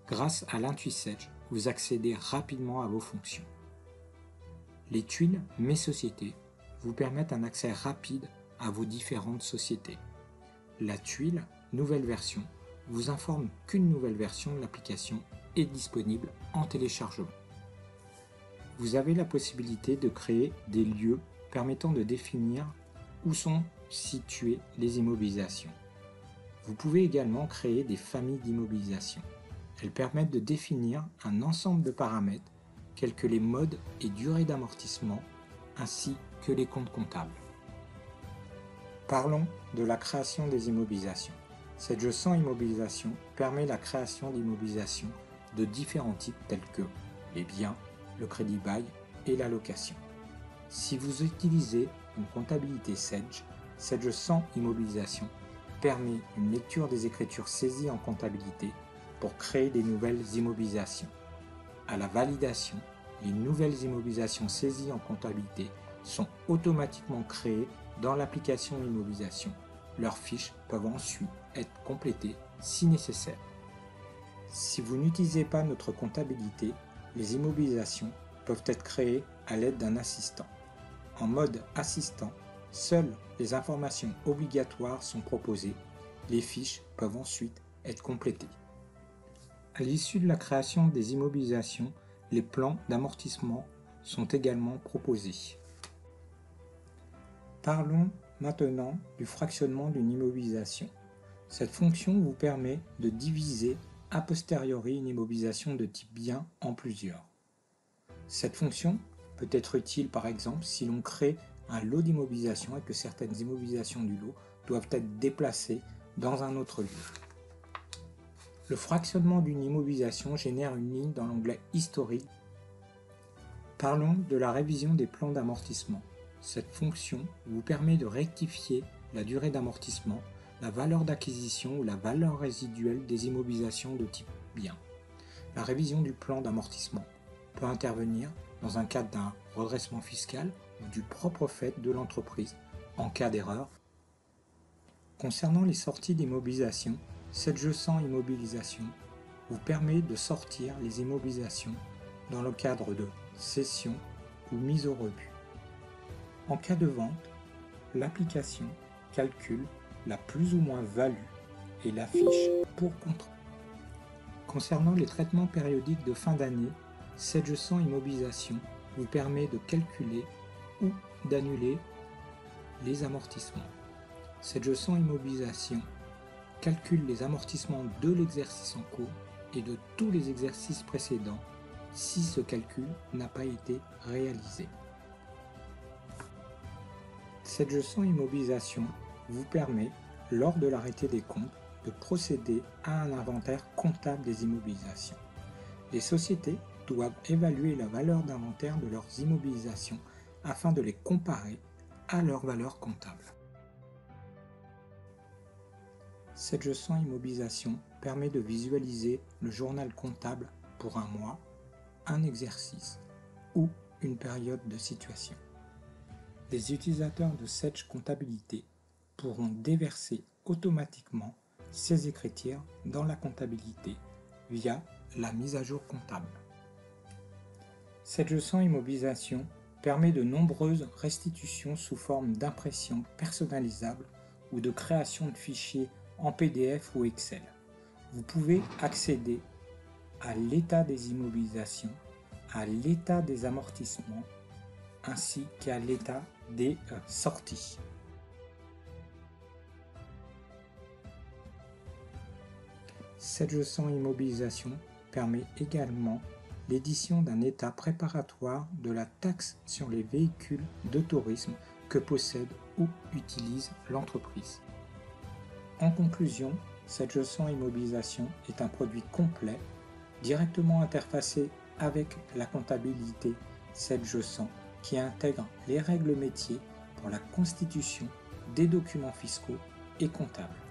Grâce à l'IntuiSage, vous accédez rapidement à vos fonctions. Les tuiles Mes sociétés vous permettent un accès rapide à vos différentes sociétés. La tuile Nouvelle version vous informe qu'une nouvelle version de l'application est disponible en téléchargement. Vous avez la possibilité de créer des lieux permettant de définir où sont situées les immobilisations. Vous pouvez également créer des familles d'immobilisation. Elles permettent de définir un ensemble de paramètres tels que les modes et durées d'amortissement ainsi que les comptes comptables. Parlons de la création des immobilisations. Sedge sans immobilisation permet la création d'immobilisations de différents types tels que les biens, le crédit bail et la location. Si vous utilisez une comptabilité Sedge, Sedge sans immobilisation permet une lecture des écritures saisies en comptabilité pour créer des nouvelles immobilisations. À la validation, les nouvelles immobilisations saisies en comptabilité sont automatiquement créées dans l'application immobilisation. Leurs fiches peuvent ensuite être complétées si nécessaire. Si vous n'utilisez pas notre comptabilité, les immobilisations peuvent être créées à l'aide d'un assistant. En mode assistant, seules les informations obligatoires sont proposées. Les fiches peuvent ensuite être complétées. À l'issue de la création des immobilisations, les plans d'amortissement sont également proposés. Parlons maintenant du fractionnement d'une immobilisation. Cette fonction vous permet de diviser a posteriori une immobilisation de type bien en plusieurs. Cette fonction peut être utile par exemple si l'on crée un lot d'immobilisation et que certaines immobilisations du lot doivent être déplacées dans un autre lieu. Le fractionnement d'une immobilisation génère une ligne dans l'onglet Historique. Parlons de la révision des plans d'amortissement. Cette fonction vous permet de rectifier la durée d'amortissement, la valeur d'acquisition ou la valeur résiduelle des immobilisations de type bien. La révision du plan d'amortissement peut intervenir dans un cadre d'un redressement fiscal ou du propre fait de l'entreprise en cas d'erreur. Concernant les sorties d'immobilisation, Sedge sans immobilisation vous permet de sortir les immobilisations dans le cadre de cession ou mise au rebut. En cas de vente, l'application calcule la plus ou moins value et l'affiche pour contrat. Concernant les traitements périodiques de fin d'année, Sedge sans immobilisation vous permet de calculer ou d'annuler les amortissements. Sedge sans immobilisation calcule les amortissements de l'exercice en cours et de tous les exercices précédents si ce calcul n'a pas été réalisé. Sedge sans immobilisation vous permet, lors de l'arrêté des comptes, de procéder à un inventaire comptable des immobilisations. Les sociétés doivent évaluer la valeur d'inventaire de leurs immobilisations afin de les comparer à leur valeur comptable. Sedge sans immobilisation permet de visualiser le journal comptable pour un mois, un exercice ou une période de situation. Les utilisateurs de Sedge Comptabilité pourront déverser automatiquement ces écritures dans la comptabilité via la mise à jour comptable. Sedge sans immobilisation permet de nombreuses restitutions sous forme d'impressions personnalisables ou de création de fichiers en PDF ou Excel. Vous pouvez accéder à l'état des immobilisations, à l'état des amortissements, ainsi qu'à l'état des sorties. Sedge sans immobilisation permet également l'édition d'un état préparatoire de la taxe sur les véhicules de tourisme que possède ou utilise l'entreprise. En conclusion, Sedge sans immobilisation est un produit complet, directement interfacé avec la comptabilité Sedge sans, qui intègre les règles métiers pour la constitution des documents fiscaux et comptables.